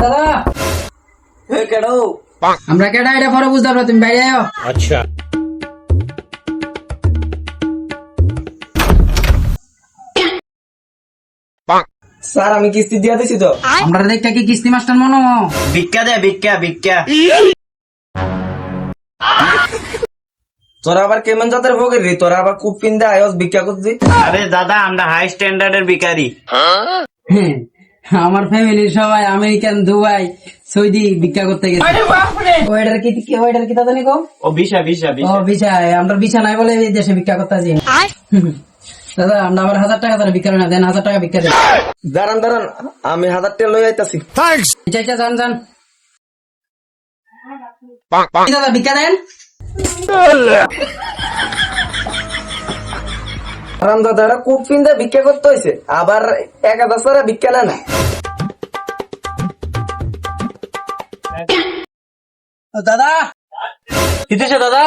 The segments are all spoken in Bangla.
দাদা কেডো আমরা কেডা এটা পরে বুঝতে পারবো, তুমি বাইরে আയോ। अच्छा স্যার আমি কিস্তি দিয়া দিছি তো। আমরা দেখতে কি কিস্তি মাস্টার মনো ভিক্ষা দে ভিক্ষা ভিক্ষা। তোরা আবার কেমন জাতের ভোগের রে? তোরা আবার কুপ পিন্দে আয়স ভিক্ষা করছি। আরে দাদা আমরা হাই স্ট্যান্ডার্ডের ভিখারি। হ্যাঁ, আমার ফ্যামিলির সবাই আমেরিকান, দুবাই, সৌদি ভিক্ষা করতে গেছে। ওইটার কি তা জানি গো? ও ভিসা ভিসা ও ভিসা। ভিসা, আমরা ভিসা নাই বলে এই দেশে ভিক্ষা করতে আসি। দাদা আমরা আবার 1000 টাকা তারা ভিক্ষা না দেন, 1000 টাকা ভিক্ষা দেন। দাঁড়ান দাঁড়ান আমি 1000 টাকা লই আইতাছি। আচ্ছা আচ্ছা যান যান। কি দাদা ভিক্ষা দেন? আরাম দাদা এটা কুপ পিন্দে ভিক্ষা করতে হয়েছে, আবার 1000 ছাড়া ভিক্ষা নেয় না। ও দাদা কিতেছে দাদা?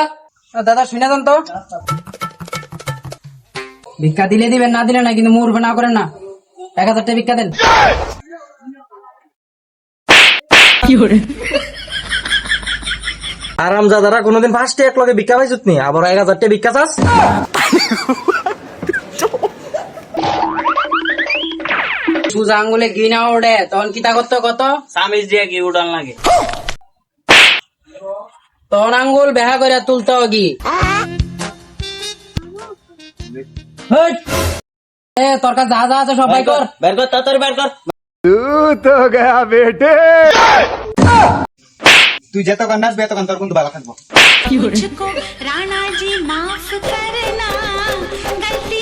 দাদা শুনে যান তো, ভিক্ষা দিলে দিবেন, না দিলে না, কিন্তু মুরবে না করেন না। 1000 টাকা ভিক্ষা দেন। আরাম দাদারা কোনোদিন ফার্স্টে এক লগে ভিক্ষা পাইছত নি, আবার 1000 টাকা ভিক্ষা চাস? সুজা আঙ্গুলে গিনা ওড়ে তখন কিতা করতে কত সামিজ দিয়ে কি উড়ান লাগে। তখন আঙ্গুল বেহা করে তুলতে কি তোর কাছে যা যা আছে সবাই কর। বের কর তাড়াতাড়ি বের কর। তুই যতক্ষণ নাচবে ততক্ষণ তোর কিন্তু ভালো থাকবো। मुझको राणा जी माफ करना, गलती